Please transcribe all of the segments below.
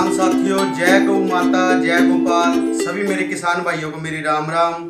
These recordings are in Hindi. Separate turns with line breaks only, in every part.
राम साथियों, जय गौ माता, जय गोपाल। सभी मेरे किसान भाइयों को मेरी राम राम।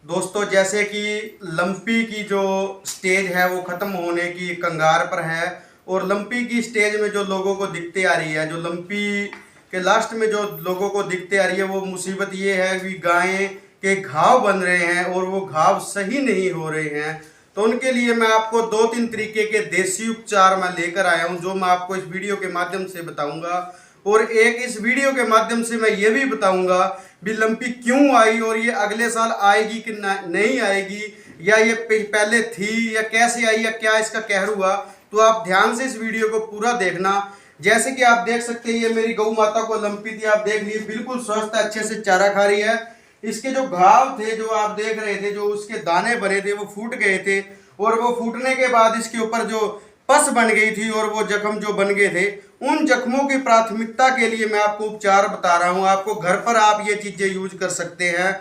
दोस्तों, जैसे कि लंपी की जो स्टेज है वो ख़त्म होने की कगार पर है और लंपी की स्टेज में जो लोगों को दिक्कतें आ रही है, जो लंपी के लास्ट में जो लोगों को दिक्कतें आ रही है, वो मुसीबत ये है कि गाय के घाव बन रहे हैं और वो घाव सही नहीं हो रहे हैं। तो उनके लिए मैं आपको 2-3 तरीके के देसी उपचार मैं लेकर आया हूं, जो मैं आपको इस वीडियो के माध्यम से बताऊंगा। और एक इस वीडियो के माध्यम से मैं ये भी बताऊंगा भी लंपी क्यों आई और ये अगले साल आएगी कि नहीं आएगी, या ये पहले थी या कैसे आई या क्या इसका कहर हुआ। तो आप ध्यान से इस वीडियो को पूरा देखना। जैसे कि आप देख सकते हैं, ये मेरी गौ माता को लंपी थी, आप देख लीजिए बिल्कुल स्वस्थ है, अच्छे से चारा खा रही है। इसके जो घाव थे जो आप देख रहे थे, जो उसके दाने बने थे वो फूट गए थे और वो फूटने के बाद इसके ऊपर जो पस बन गई थी और वो जख्म जो बन गए थे, उन जख्मों की प्राथमिकता के लिए मैं आपको उपचार बता रहा हूं। आपको घर पर आप ये चीजें यूज कर सकते हैं।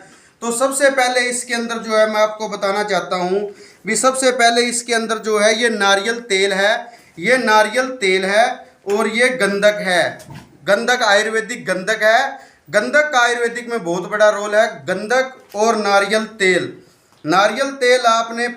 तो सबसे पहले इसके अंदर जो है मैं आपको बताना चाहता हूं भी सबसे पहले इसके अंदर जो है ये नारियल तेल है, ये नारियल तेल है और ये गंधक है। गंधक आयुर्वेदिक गंधक है। गंधक का आयुर्वेदिक में बहुत बड़ा रोल है। गंधक और नारियल तेल, नारियल तेल आपने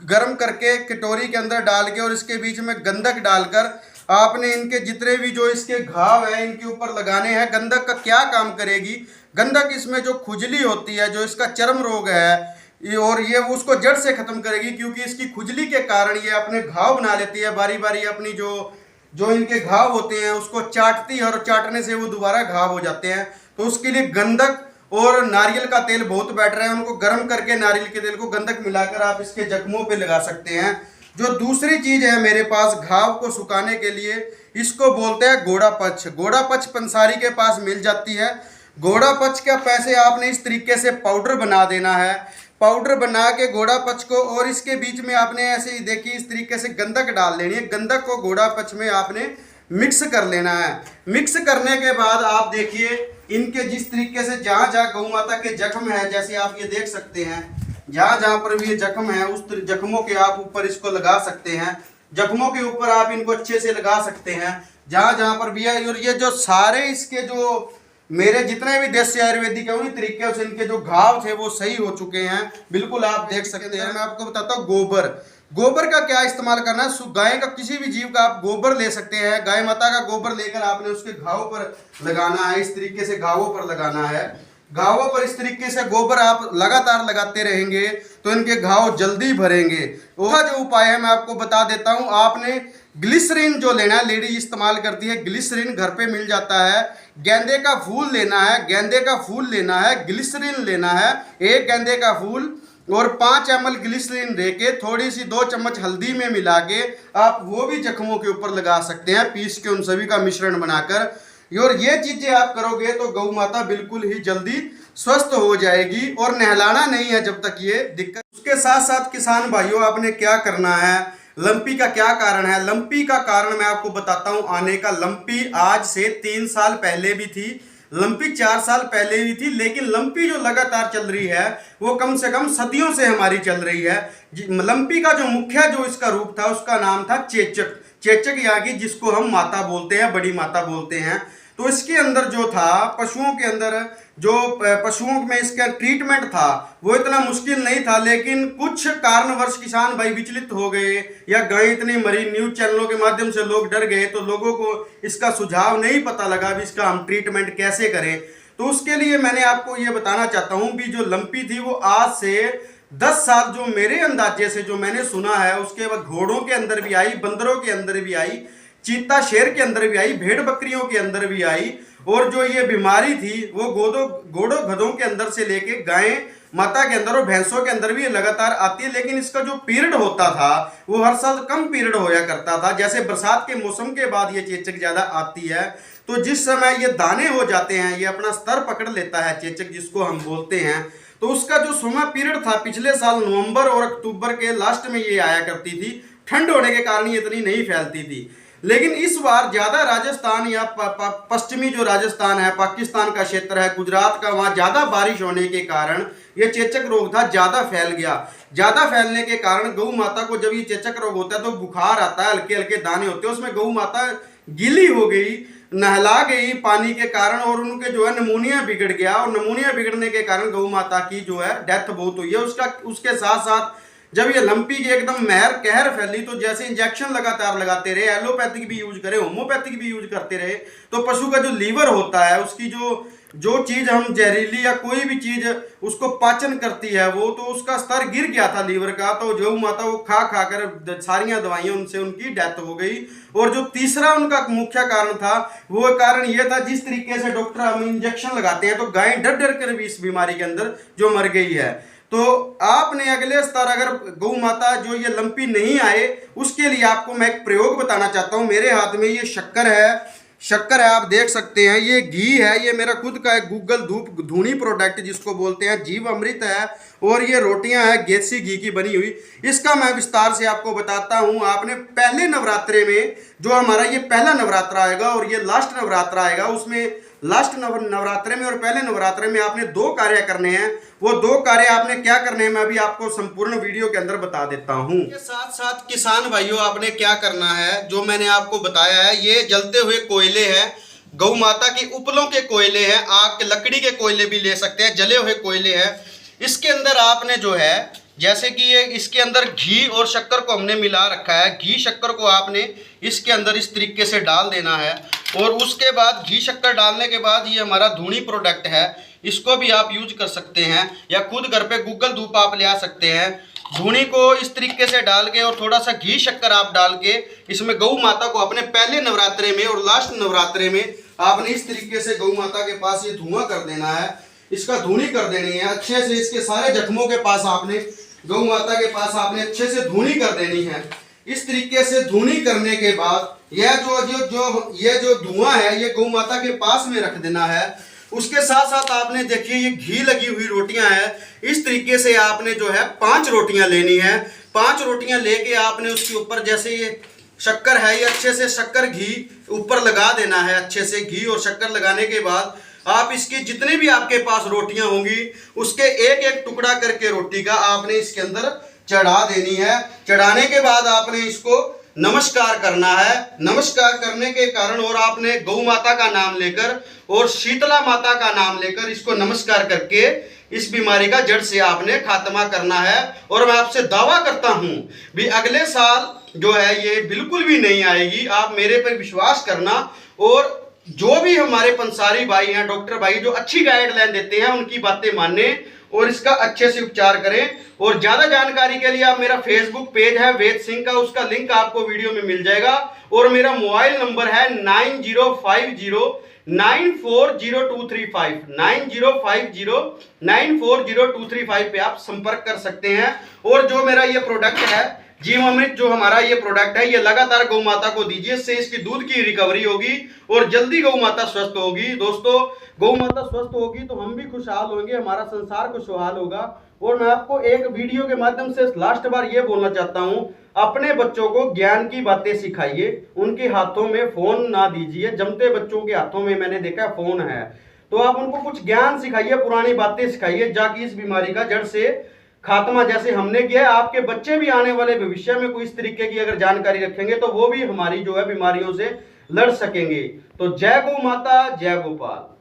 गर्म करके कटोरी के अंदर डाल के और इसके बीच में गंधक डालकर आपने इनके जितने भी जो इसके घाव है इनके ऊपर लगाने हैं। गंधक का क्या काम करेगी, गंधक इसमें जो खुजली होती है, जो इसका चर्म रोग है और ये उसको जड़ से खत्म करेगी, क्योंकि इसकी खुजली के कारण ये अपने घाव बना लेती है। बारी बारी अपनी जो इनके घाव होते हैं उसको चाटती है और चाटने से वो दोबारा घाव हो जाते हैं। तो उसके लिए गंधक और नारियल का तेल बहुत बेटर है। उनको गर्म करके नारियल के तेल को गंधक मिलाकर आप इसके जख्मों पे लगा सकते हैं। जो दूसरी चीज है मेरे पास घाव को सुखाने के लिए, इसको बोलते हैं घोड़ा पच। घोड़ा पच पंसारी के पास मिल जाती है। घोड़ा पच का पैसे आपने इस तरीके से पाउडर बना देना है। पाउडर बना के घोड़ा पच को और इसके बीच में आपने ऐसे ही देखिए इस तरीके से गंधक डाल लेनी है। गंधक को घोड़ा पच में आपने मिक्स कर लेना है। मिक्स करने के बाद आप देखिए इनके जिस तरीके से जहाँ जहाँ गौ माता के जख्म है, जैसे आप ये देख सकते हैं, जहाँ जहाँ पर भी ये जख्म है उस जख्मों के आप ऊपर इसको लगा सकते हैं। जख्मों के ऊपर आप इनको अच्छे से लगा सकते हैं जहाँ जहाँ पर भी है। और ये जो सारे इसके जो मेरे जितने भी देसी आयुर्वेदिक है उन्हीं तरीके से इनके जो घाव थे वो सही हो चुके हैं, बिल्कुल आप देख सकते हैं। मैं आपको बताता हूँ गोबर। गोबर का क्या इस्तेमाल करना है। गाय का किसी भी जीव का आप गोबर ले सकते हैं। गाय माता का गोबर लेकर आपने उसके घावों पर लगाना है, इस तरीके से घावों पर लगाना है। घावों पर इस तरीके से गोबर आप लगातार लगाते रहेंगे तो इनके घाव जल्दी भरेंगे। उसका जो उपाय है मैं आपको बता देता हूं। आपने ग्लिसरीन जो लेना है, लेडी इस्तेमाल करती है, ग्लिसरीन घर पे मिल जाता है। गेंदे का फूल लेना है, गेंदे का फूल लेना है, ग्लिसरीन लेना है, एक गेंदे का फूल और 5 ml ग्लिसरीन देके थोड़ी सी 2 चम्मच हल्दी में मिला के आप वो भी जख्मों के ऊपर लगा सकते हैं, पीस के उन सभी का मिश्रण बनाकर। और ये चीजें आप करोगे तो गौ माता बिल्कुल ही जल्दी स्वस्थ हो जाएगी और नहलाना नहीं है जब तक ये दिक्कत। उसके साथ साथ किसान भाइयों, आपने क्या करना है, लंपी का क्या कारण है। लंपी का कारण मैं आपको बताता हूं आने का। लंपी आज से 3 साल पहले भी थी, लंपी 4 साल पहले भी थी, लेकिन लंपी जो लगातार चल रही है वो कम से कम सदियों से हमारी चल रही है। लंपी का जो मुख्य जो इसका रूप था उसका नाम था चेचक। चेचक यागी जिसको हम माता बोलते हैं, बड़ी माता बोलते हैं। तो इसके अंदर जो था पशुओं के अंदर जो पशुओं में इसका ट्रीटमेंट था वो इतना मुश्किल नहीं था, लेकिन कुछ कारणवश किसान भाई विचलित हो गए या गाय इतनी मरी, न्यूज चैनलों के माध्यम से लोग डर गए तो लोगों को इसका सुझाव नहीं पता लगा भी इसका हम ट्रीटमेंट कैसे करें। तो उसके लिए मैंने आपको ये बताना चाहता हूँ भी जो लंपी थी वो आज से 10 साल जो मेरे अंदाजे से जो मैंने सुना है, उसके बाद घोड़ों के अंदर भी आई, बंदरों के अंदर भी आई, चीता शेर के अंदर भी आई, भेड़ बकरियों के अंदर भी आई। और जो ये बीमारी थी वो घोड़ों गधों के अंदर से लेके गाय माता के अंदर और भैंसों के अंदर भी ये लगातार आती है। लेकिन इसका जो पीरियड होता था वो हर साल कम पीरियड होया करता था। जैसे बरसात के मौसम के बाद ये चेचक ज्यादा आती है, तो जिस समय ये दाने हो जाते हैं, ये अपना स्तर पकड़ लेता है चेचक जिसको हम बोलते हैं, तो उसका जो समय पीरियड था पिछले साल नवंबर और अक्टूबर के लास्ट में ये आया करती थी। ठंड होने के कारण ये इतनी नहीं फैलती थी। लेकिन इस बार ज्यादा राजस्थान या पश्चिमी जो राजस्थान है, पाकिस्तान का क्षेत्र है, गुजरात का, वहां ज्यादा बारिश होने के कारण ये चेचक रोग था ज्यादा फैल गया। ज्यादा फैलने के कारण गौ माता को जब ये चेचक रोग होता है तो बुखार आता है, हल्के हल्के दाने होते हैं, उसमें गौ माता गीली हो गई। नहला गई पानी के कारण और उनके जो है निमोनिया बिगड़ गया, और निमोनिया बिगड़ने के कारण गौ माता की जो है डेथ बहुत हुई है। उसके साथ साथ जब ये लंपी की एकदम महर कहर फैली, तो जैसे इंजेक्शन लगातार लगाते रहे, एलोपैथिक भी यूज करे, होम्योपैथिक भी यूज करते रहे, तो पशु का जो लीवर होता है, उसकी जो चीज हम जहरीली या कोई भी चीज उसको पाचन करती है, वो तो उसका स्तर गिर गया था लीवर का। तो गौ माता वो खा खा कर सारियां दवाइयां उनसे उनकी डेथ हो गई। और जो तीसरा उनका मुख्य कारण था, वो कारण ये था, जिस तरीके से डॉक्टर हम इंजेक्शन लगाते हैं तो गाय डर डर कर भी इस बीमारी के अंदर जो मर गई है। तो आपने अगले स्तर अगर गौ माता जो ये लंपी नहीं आए, उसके लिए आपको मैं एक प्रयोग बताना चाहता हूं। मेरे हाथ में ये शक्कर है, आप देख सकते हैं, ये घी है, ये मेरा खुद का एक गूगल धूप धूनी प्रोडक्ट जिसको बोलते हैं, जीव अमृत है, और ये रोटियां हैं देसी घी की बनी हुई। इसका मैं विस्तार से आपको बताता हूं। आपने पहले नवरात्रे में, जो हमारा ये पहला नवरात्रा आएगा और ये लास्ट नवरात्रा आएगा, उसमें लास्ट नवरात्रे में और पहले नवरात्रे में आपने 2 कार्य करने हैं। वो 2 कार्य आपने क्या करने हैं, मैं अभी आपको संपूर्ण वीडियो के अंदर बता देता हूं। के साथ साथ किसान भाइयों, आपने क्या करना है, जो मैंने आपको बताया है, ये जलते हुए कोयले हैं, गौ माता की उपलों के कोयले हैं, आग के लकड़ी के कोयले भी ले सकते हैं, जले हुए कोयले हैं। इसके अंदर आपने जो है, जैसे कि ये इसके अंदर घी और शक्कर को हमने मिला रखा है, घी शक्कर को आपने इसके अंदर इस तरीके से डाल देना है। और उसके बाद घी शक्कर डालने के बाद ये हमारा धूनी प्रोडक्ट है, इसको भी आप यूज कर सकते हैं, या खुद घर पे गूगल धूप आप ले आ सकते हैं। धूनी को इस तरीके से डाल के और थोड़ा सा घी शक्कर आप डाल के इसमें गौ माता को अपने पहले नवरात्रे में और लास्ट नवरात्रे में आपने इस तरीके से गौ माता के पास ये धुआं कर देना है, इसका धूनी कर देनी है अच्छे से। इसके सारे जख्मों के पास आपने, गौ माता के पास आपने अच्छे से धूनी कर देनी है। इस तरीके से धूनी करने के बाद यह जो धुआं है, ये गौ माता के पास में रख देना है। उसके साथ साथ आपने देखिए, ये घी लगी हुई रोटियां हैं, इस तरीके से आपने जो है 5 रोटियां लेनी है। 5 रोटियां लेके आपने उसके ऊपर, जैसे ये शक्कर है, ये अच्छे से शक्कर घी ऊपर लगा देना है। अच्छे से घी और शक्कर लगाने के बाद आप इसकी जितने भी आपके पास रोटियां होंगी, उसके एक एक टुकड़ा करके रोटी का आपने इसके अंदर चढ़ा देनी है। चढ़ाने के बाद आपने इसको नमस्कार करना है। नमस्कार करने के कारण, और आपने गौ माता का नाम लेकर और शीतला माता का नाम लेकर इसको नमस्कार करके इस बीमारी का जड़ से आपने खात्मा करना है। और मैं आपसे दावा करता हूं भी अगले साल जो है ये बिल्कुल भी नहीं आएगी। आप मेरे पर विश्वास करना, और जो भी हमारे पंसारी भाई हैं, डॉक्टर भाई, जो अच्छी गाइडलाइन देते हैं, उनकी बातें माने और इसका अच्छे से उपचार करें। और ज्यादा जानकारी के लिए आप, मेरा फेसबुक पेज है वेद सिंह का, उसका लिंक आपको वीडियो में मिल जाएगा। और मेरा मोबाइल नंबर है 9050940235, 9050940235 पे आप संपर्क कर सकते हैं। और जो मेरा ये प्रोडक्ट है जीव अमृत, जो हमारा ये प्रोडक्ट है, ये लगातार गौ माता को दीजिए, इससे इसकी दूध की रिकवरी होगी और जल्दी गौ माता स्वस्थ होगी। दोस्तों, गौ माता स्वस्थ होगी तो हम भी खुशहाल होंगे, हमारा संसार खुशहाल होगा। और मैं आपको एक वीडियो के माध्यम से लास्ट बार ये बोलना चाहता हूं, अपने बच्चों को ज्ञान की बातें सिखाइए, उनके हाथों में फोन ना दीजिए। जमते बच्चों के हाथों में मैंने देखा फोन है, तो आप उनको कुछ ज्ञान सिखाइए, पुरानी बातें सिखाइए, जाकि इस बीमारी का जड़ से खात्मा जैसे हमने किया है, आपके बच्चे भी आने वाले भविष्य में कोई इस तरीके की अगर जानकारी रखेंगे तो वो भी हमारी जो है बीमारियों से लड़ सकेंगे। तो जय गौ माता, जय गोपाल।